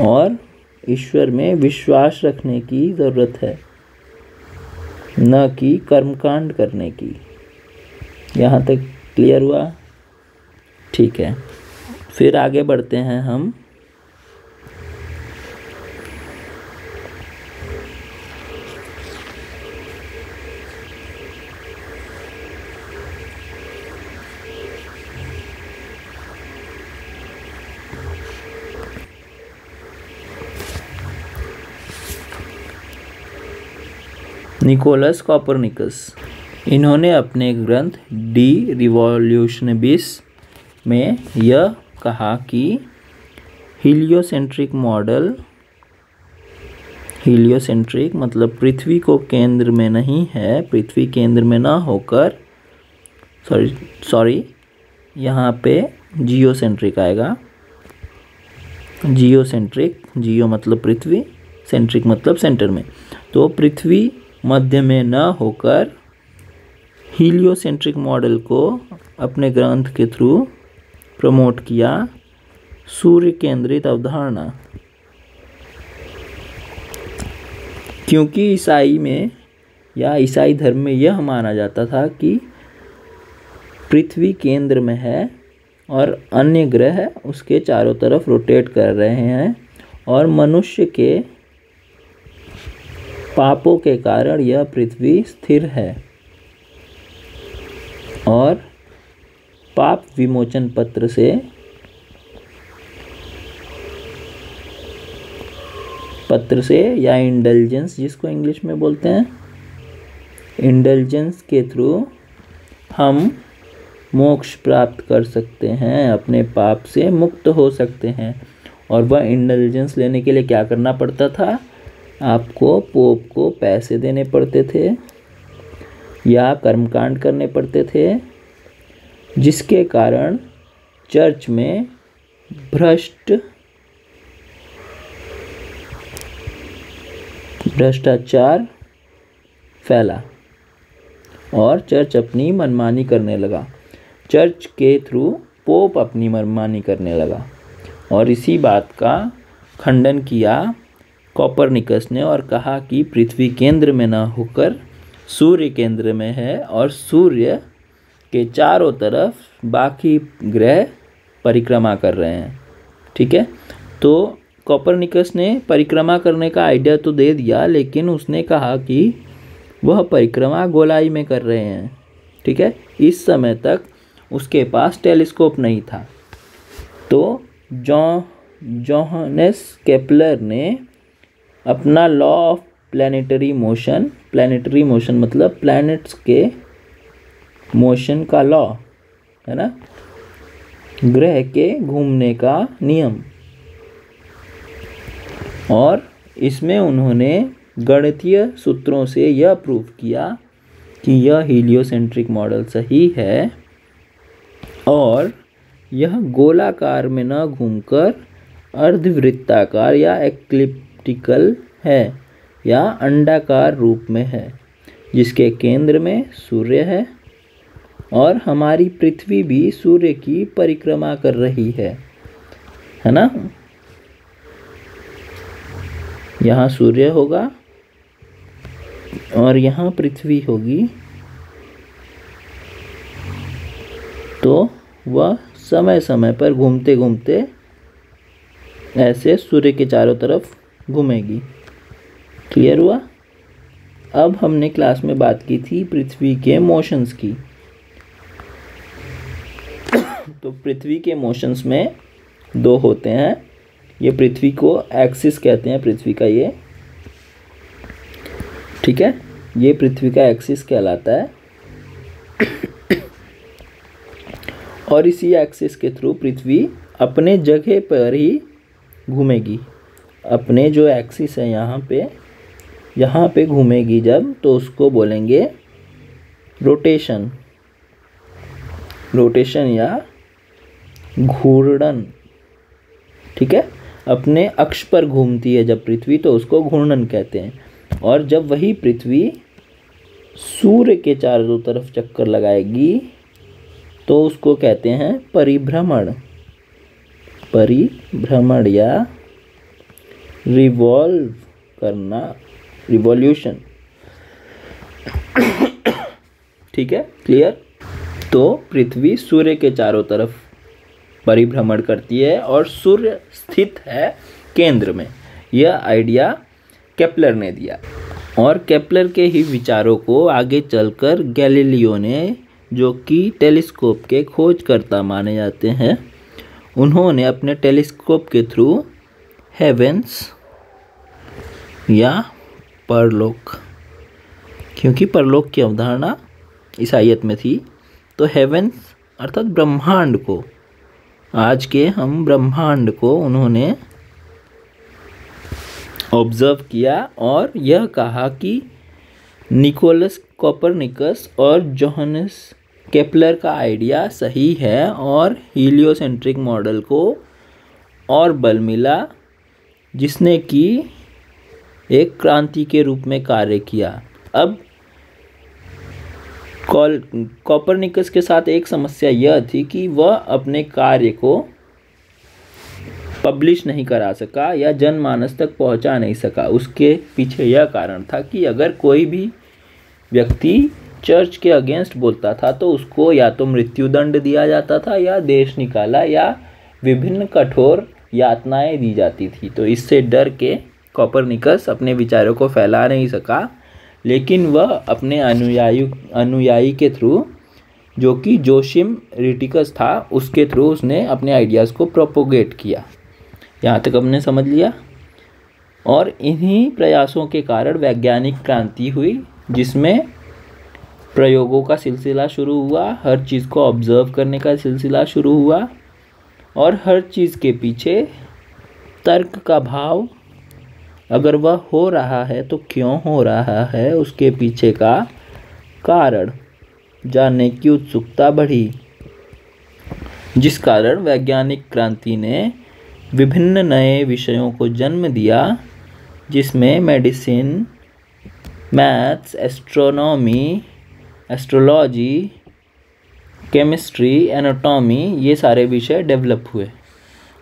और ईश्वर में विश्वास रखने की ज़रूरत है, न कि कर्मकांड करने की। यहाँ तक क्लियर हुआ? ठीक है, फिर आगे बढ़ते हैं हम। निकोलस कोपरनिकस, इन्होंने अपने ग्रंथ डी रिवॉल्यूशनबिस में यह कहा कि हीलियोसेंट्रिक मॉडल, हीलियोसेंट्रिक मतलब पृथ्वी को केंद्र में नहीं है, पृथ्वी केंद्र में ना होकर, सॉरी यहाँ पे जियोसेंट्रिक आएगा। जियोसेंट्रिक, जियो मतलब पृथ्वी, सेंट्रिक मतलब सेंटर में, तो पृथ्वी मध्य में न होकर हीलियोसेंट्रिक मॉडल को अपने ग्रंथ के थ्रू प्रमोट किया, सूर्य केंद्रित अवधारणा। क्योंकि ईसाई में या ईसाई धर्म में यह माना जाता था कि पृथ्वी केंद्र में है और अन्य ग्रह उसके चारों तरफ रोटेट कर रहे हैं, और मनुष्य के पापों के कारण यह पृथ्वी स्थिर है। और पाप विमोचन पत्र से या इंडल्जेंस जिसको इंग्लिश में बोलते हैं, इंडल्जेंस के थ्रू हम मोक्ष प्राप्त कर सकते हैं, अपने पाप से मुक्त हो सकते हैं। और वह इंडल्जेंस लेने के लिए क्या करना पड़ता था? आपको पोप को पैसे देने पड़ते थे या कर्मकांड करने पड़ते थे, जिसके कारण चर्च में भ्रष्टाचार फैला और चर्च अपनी मनमानी करने लगा। चर्च के थ्रू पोप अपनी मनमानी करने लगा, और इसी बात का खंडन किया कोपरनिकस ने और कहा कि पृथ्वी केंद्र में न होकर सूर्य केंद्र में है, और सूर्य के चारों तरफ बाकी ग्रह परिक्रमा कर रहे हैं। ठीक है, तो कोपरनिकस ने परिक्रमा करने का आइडिया तो दे दिया, लेकिन उसने कहा कि वह परिक्रमा गोलाई में कर रहे हैं। ठीक है, इस समय तक उसके पास टेलीस्कोप नहीं था। तो जोहानेस केपलर ने अपना लॉ ऑफ प्लैनेटरी मोशन मतलब प्लैनेट्स के मोशन का लॉ है ना, ग्रह के घूमने का नियम, और इसमें उन्होंने गणितीय सूत्रों से यह प्रूव किया कि यह हीलियोसेंट्रिक मॉडल सही है, और यह गोलाकार में न घूमकर अर्धवृत्ताकार या एक्लिप्टिकल है या अंडाकार रूप में है, जिसके केंद्र में सूर्य है, और हमारी पृथ्वी भी सूर्य की परिक्रमा कर रही है ना। यहाँ सूर्य होगा और यहाँ पृथ्वी होगी, तो वह समय समय पर घूमते घूमते ऐसे सूर्य के चारों तरफ घूमेगी। क्लियर हुआ? अब हमने क्लास में बात की थी पृथ्वी के मोशंस की। तो पृथ्वी के मोशंस में दो होते हैं। ये पृथ्वी को एक्सिस कहते हैं, पृथ्वी का ये, ठीक है, ये पृथ्वी का एक्सिस कहलाता है। और इसी एक्सिस के थ्रू पृथ्वी अपने जगह पर ही घूमेगी। अपने जो एक्सिस है यहाँ पे घूमेगी जब, तो उसको बोलेंगे रोटेशन या घूर्णन। ठीक है, अपने अक्ष पर घूमती है जब पृथ्वी, तो उसको घूर्णन कहते हैं। और जब वही पृथ्वी सूर्य के चारों तरफ चक्कर लगाएगी, तो उसको कहते हैं परिभ्रमण या रिवॉल्व करना, रिवॉल्यूशन। ठीक है, क्लियर? तो पृथ्वी सूर्य के चारों तरफ परिभ्रमण करती है और सूर्य स्थित है केंद्र में। यह आइडिया केपलर ने दिया, और केपलर के ही विचारों को आगे चलकर गैलीलियो ने, जो कि टेलीस्कोप के खोजकर्ता माने जाते हैं, उन्होंने अपने टेलीस्कोप के थ्रू हेवेंस या परलोक, क्योंकि परलोक की अवधारणा ईसाईयत में थी, तो हेवेंस अर्थात ब्रह्मांड को, आज के हम ब्रह्मांड को उन्होंने ऑब्जर्व किया और यह कहा कि निकोलस कोपरनिकस और जोहानेस केपलर का आइडिया सही है, और हीलियोसेंट्रिक मॉडल को और बल मिला, जिसने कि एक क्रांति के रूप में कार्य किया। अब कोपरनिकस के साथ एक समस्या यह थी कि वह अपने कार्य को पब्लिश नहीं करा सका या जनमानस तक पहुंचा नहीं सका। उसके पीछे यह कारण था कि अगर कोई भी व्यक्ति चर्च के अगेंस्ट बोलता था तो उसको या तो मृत्युदंड दिया जाता था या देश निकाला या विभिन्न कठोर यातनाएं दी जाती थी। तो इससे डर के कोपरनिकस अपने विचारों को फैला नहीं सका, लेकिन वह अपने अनुयायी के थ्रू, जो कि जोसिम रिटिकस था, उसके थ्रू उसने अपने आइडियाज़ को प्रोपोगेट किया। यहाँ तक हमने समझ लिया। और इन्हीं प्रयासों के कारण वैज्ञानिक क्रांति हुई, जिसमें प्रयोगों का सिलसिला शुरू हुआ, हर चीज़ को ऑब्जर्व करने का सिलसिला शुरू हुआ और हर चीज़ के पीछे तर्क का भाव, अगर वह हो रहा है तो क्यों हो रहा है, उसके पीछे का कारण जानने की उत्सुकता बढ़ी, जिस कारण वैज्ञानिक क्रांति ने विभिन्न नए विषयों को जन्म दिया, जिसमें medicine, maths, astronomy, astrology, chemistry, anatomy, ये सारे विषय डेवलप हुए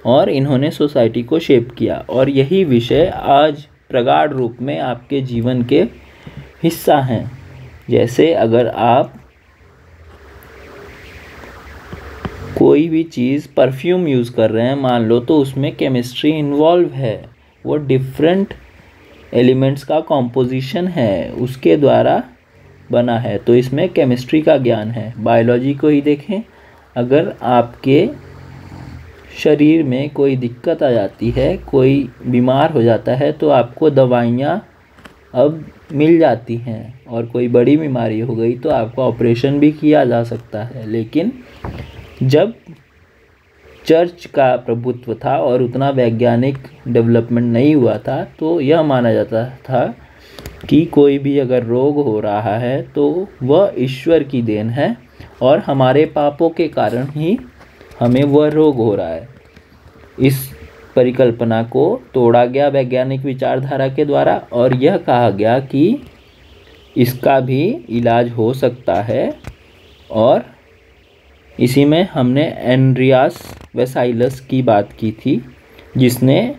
और इन्होंने सोसाइटी को शेप किया। और यही विषय आज प्रगाढ़ रूप में आपके जीवन के हिस्सा हैं। जैसे अगर आप कोई भी चीज़ परफ्यूम यूज़ कर रहे हैं मान लो, तो उसमें केमिस्ट्री इन्वॉल्व है, वो डिफरेंट एलिमेंट्स का कॉम्पोजिशन है, उसके द्वारा बना है, तो इसमें केमिस्ट्री का ज्ञान है। बायोलॉजी को ही देखें, अगर आपके शरीर में कोई दिक्कत आ जाती है, कोई बीमार हो जाता है, तो आपको दवाइयाँ अब मिल जाती हैं, और कोई बड़ी बीमारी हो गई तो आपका ऑपरेशन भी किया जा सकता है। लेकिन जब चर्च का प्रभुत्व था और उतना वैज्ञानिक डेवलपमेंट नहीं हुआ था, तो यह माना जाता था कि कोई भी अगर रोग हो रहा है तो वह ईश्वर की देन है और हमारे पापों के कारण ही हमें वह रोग हो रहा है। इस परिकल्पना को तोड़ा गया वैज्ञानिक विचारधारा के द्वारा और यह कहा गया कि इसका भी इलाज हो सकता है। और इसी में हमने एंड्रियास वेसाइलस की बात की थी, जिसने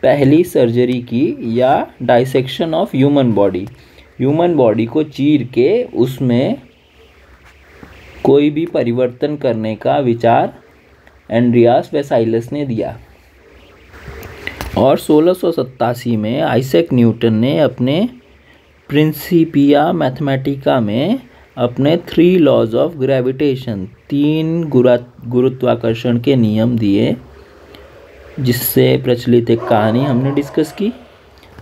पहली सर्जरी की, या डाइसेक्शन ऑफ ह्यूमन बॉडी को चीर के उसमें कोई भी परिवर्तन करने का विचार एंड्रियास वेसाइलस ने दिया। और 1687 में आइजैक न्यूटन ने अपने प्रिंसिपिया मैथमेटिका में अपने 3 लॉज ऑफ ग्रेविटेशन, 3 गुरुत्वाकर्षण के नियम दिए, जिससे प्रचलित एक कहानी हमने डिस्कस की।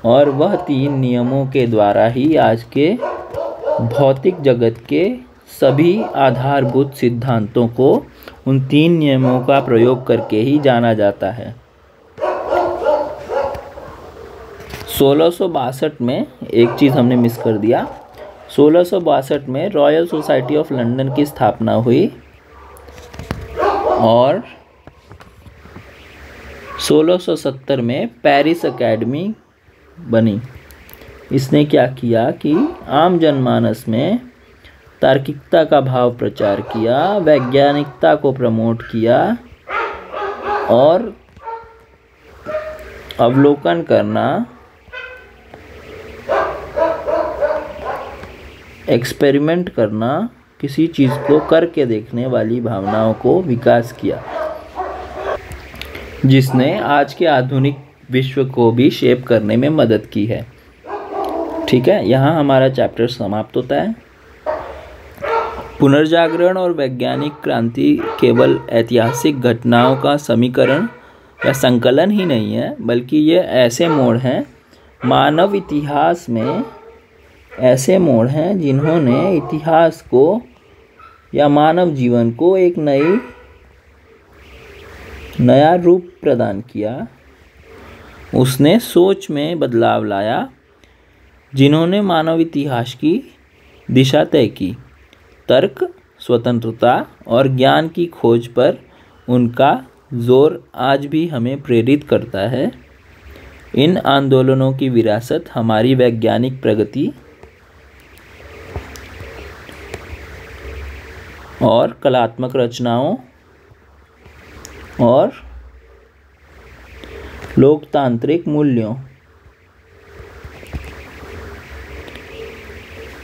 और वह 3 नियमों के द्वारा ही आज के भौतिक जगत के सभी आधारभूत सिद्धांतों को उन 3 नियमों का प्रयोग करके ही जाना जाता है। 1662 में एक चीज़ हमने मिस कर दिया। 1662 में रॉयल सोसाइटी ऑफ लंदन की स्थापना हुई और 1670 में पेरिस एकेडमी बनी। इसने क्या किया कि आम जनमानस में तार्किकता का भाव प्रचार किया, वैज्ञानिकता को प्रमोट किया और अवलोकन करना, एक्सपेरिमेंट करना, किसी चीज़ को करके देखने वाली भावनाओं को विकास किया, जिसने आज के आधुनिक विश्व को भी शेप करने में मदद की है। ठीक है, यहाँ हमारा चैप्टर समाप्त होता है। पुनर्जागरण और वैज्ञानिक क्रांति केवल ऐतिहासिक घटनाओं का समीकरण या संकलन ही नहीं है, बल्कि ये ऐसे मोड़ हैं मानव इतिहास में, ऐसे मोड़ हैं जिन्होंने इतिहास को या मानव जीवन को एक नया रूप प्रदान किया। उसने सोच में बदलाव लाया, जिन्होंने मानव इतिहास की दिशा तय की। तर्क, स्वतंत्रता और ज्ञान की खोज पर उनका जोर आज भी हमें प्रेरित करता है। इन आंदोलनों की विरासत हमारी वैज्ञानिक प्रगति और कलात्मक रचनाओं और लोकतांत्रिक मूल्यों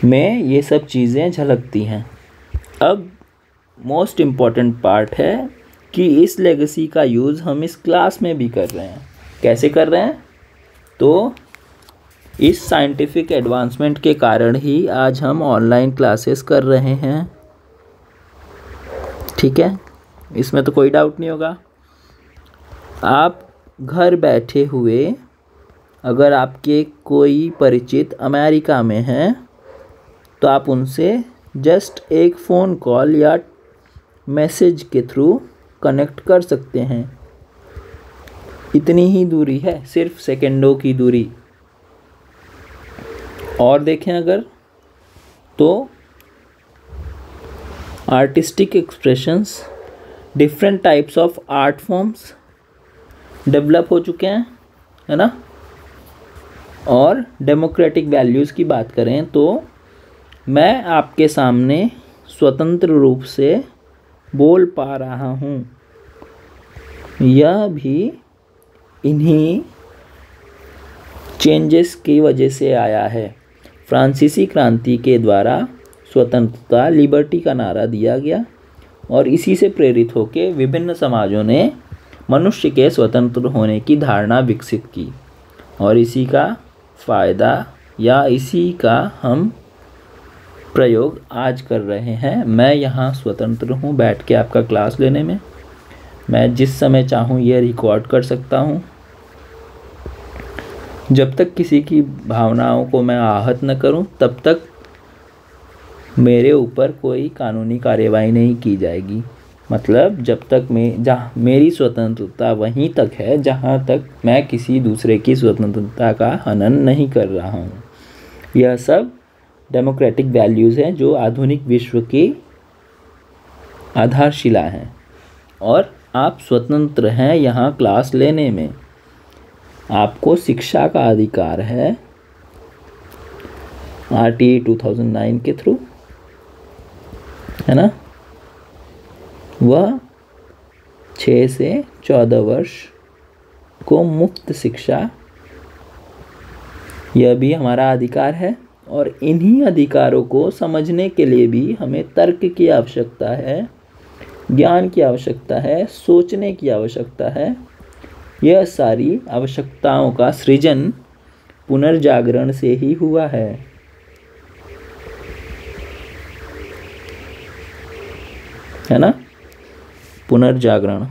में ये सब चीज़ें झलकती हैं। अब मोस्ट इम्पॉर्टेंट पार्ट है कि इस लेगेसी का यूज़ हम इस क्लास में भी कर रहे हैं। कैसे कर रहे हैं? तो इस साइंटिफिक एडवांसमेंट के कारण ही आज हम ऑनलाइन क्लासेस कर रहे हैं। ठीक है, इसमें तो कोई डाउट नहीं होगा। आप घर बैठे हुए अगर आपके कोई परिचित अमेरिका में हैं तो आप उनसे जस्ट एक फ़ोन कॉल या मैसेज के थ्रू कनेक्ट कर सकते हैं। इतनी ही दूरी है, सिर्फ सेकंडों की दूरी। और देखें अगर तो artistic expressions, different types of art forms develop हो चुके हैं, है ना। और डेमोक्रेटिक वैल्यूज़ की बात करें तो मैं आपके सामने स्वतंत्र रूप से बोल पा रहा हूँ, यह भी इन्हीं चेंजेस की वजह से आया है। फ्रांसीसी क्रांति के द्वारा स्वतंत्रता, लिबर्टी का नारा दिया गया और इसी से प्रेरित होकर विभिन्न समाजों ने मनुष्य के स्वतंत्र होने की धारणा विकसित की और इसी का फ़ायदा या इसी का हम प्रयोग आज कर रहे हैं। मैं यहाँ स्वतंत्र हूँ बैठ के आपका क्लास लेने में। मैं जिस समय चाहूँ ये रिकॉर्ड कर सकता हूँ। जब तक किसी की भावनाओं को मैं आहत न करूं, तब तक मेरे ऊपर कोई कानूनी कार्यवाही नहीं की जाएगी। मतलब जब तक मेरी स्वतंत्रता वहीं तक है जहां तक मैं किसी दूसरे की स्वतंत्रता का हनन नहीं कर रहा हूं। यह सब डेमोक्रेटिक वैल्यूज़ हैं जो आधुनिक विश्व की आधारशिला हैं और आप स्वतंत्र हैं यहाँ क्लास लेने में। आपको शिक्षा का अधिकार है RTE 2009 के थ्रू, है ना। वह 6 से 14 वर्ष को मुफ्त शिक्षा, यह भी हमारा अधिकार है। और इन्हीं अधिकारों को समझने के लिए भी हमें तर्क की आवश्यकता है, ज्ञान की आवश्यकता है, सोचने की आवश्यकता है। यह सारी आवश्यकताओं का सृजन पुनर्जागरण से ही हुआ है ना। पुनर्जागरण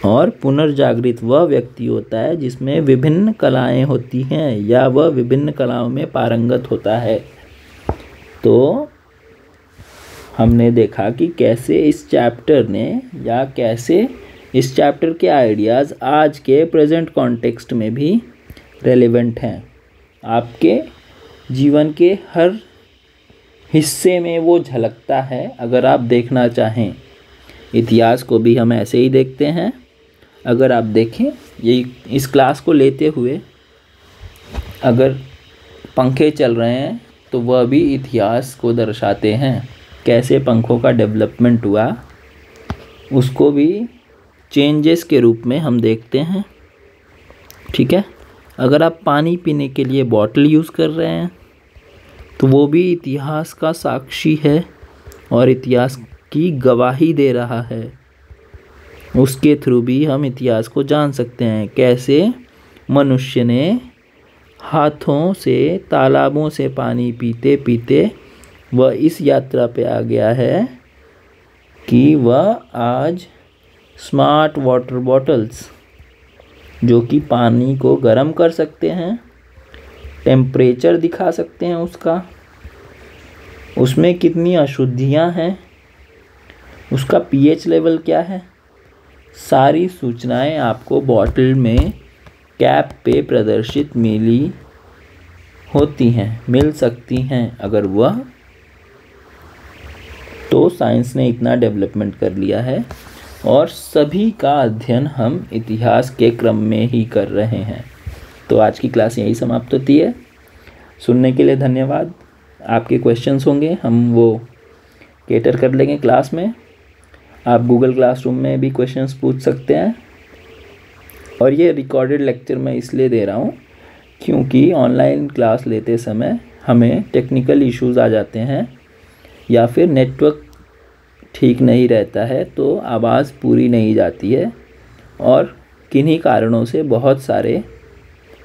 और पुनर्जागृत वह व्यक्ति होता है जिसमें विभिन्न कलाएं होती हैं या वह विभिन्न कलाओं में पारंगत होता है। तो हमने देखा कि कैसे इस चैप्टर ने या कैसे इस चैप्टर के आइडियाज़ आज के प्रेजेंट कॉन्टेक्स्ट में भी रेलेवेंट हैं। आपके जीवन के हर हिस्से में वो झलकता है। अगर आप देखना चाहें, इतिहास को भी हम ऐसे ही देखते हैं। अगर आप देखें ये इस क्लास को लेते हुए अगर पंखे चल रहे हैं तो वह भी इतिहास को दर्शाते हैं। कैसे पंखों का डेवलपमेंट हुआ उसको भी चेंजेस के रूप में हम देखते हैं। ठीक है, अगर आप पानी पीने के लिए बॉटल यूज़ कर रहे हैं तो वो भी इतिहास का साक्षी है और इतिहास की गवाही दे रहा है। उसके थ्रू भी हम इतिहास को जान सकते हैं। कैसे मनुष्य ने हाथों से तालाबों से पानी पीते पीते वह इस यात्रा पे आ गया है कि वह आज स्मार्ट वाटर बॉटल्स जो कि पानी को गर्म कर सकते हैं, टेम्परेचर दिखा सकते हैं उसका, उसमें कितनी अशुद्धियां हैं, उसका pH लेवल क्या है, सारी सूचनाएं आपको बॉटल में कैप पे प्रदर्शित मिल सकती हैं। अगर वह तो साइंस ने इतना डेवलपमेंट कर लिया है और सभी का अध्ययन हम इतिहास के क्रम में ही कर रहे हैं। तो आज की क्लास यही समाप्त होती है। सुनने के लिए धन्यवाद। आपके क्वेश्चंस होंगे, हम वो केटर कर लेंगे क्लास में। आप गूगल क्लासरूम में भी क्वेश्चंस पूछ सकते हैं। और ये रिकॉर्डेड लेक्चर मैं इसलिए दे रहा हूँ क्योंकि ऑनलाइन क्लास लेते समय हमें टेक्निकल इश्यूज़ आ जाते हैं या फिर नेटवर्क ठीक नहीं रहता है, तो आवाज़ पूरी नहीं जाती है और किन्हीं कारणों से बहुत सारे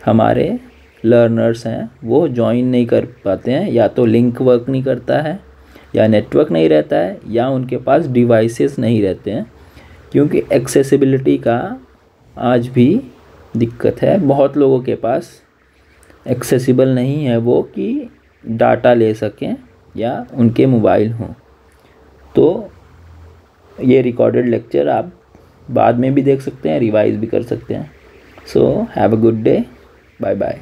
हमारे लर्नर्स हैं वो ज्वाइन नहीं कर पाते हैं, या तो लिंक वर्क नहीं करता है या नेटवर्क नहीं रहता है या उनके पास डिवाइसेस नहीं रहते हैं, क्योंकि एक्सेसिबिलिटी का आज भी दिक्कत है। बहुत लोगों के पास एक्सेसिबल नहीं है वो कि डाटा ले सकें या उनके मोबाइल हों। तो ये रिकॉर्डेड लेक्चर आप बाद में भी देख सकते हैं, रिवाइज भी कर सकते हैं। So have a good day, bye bye.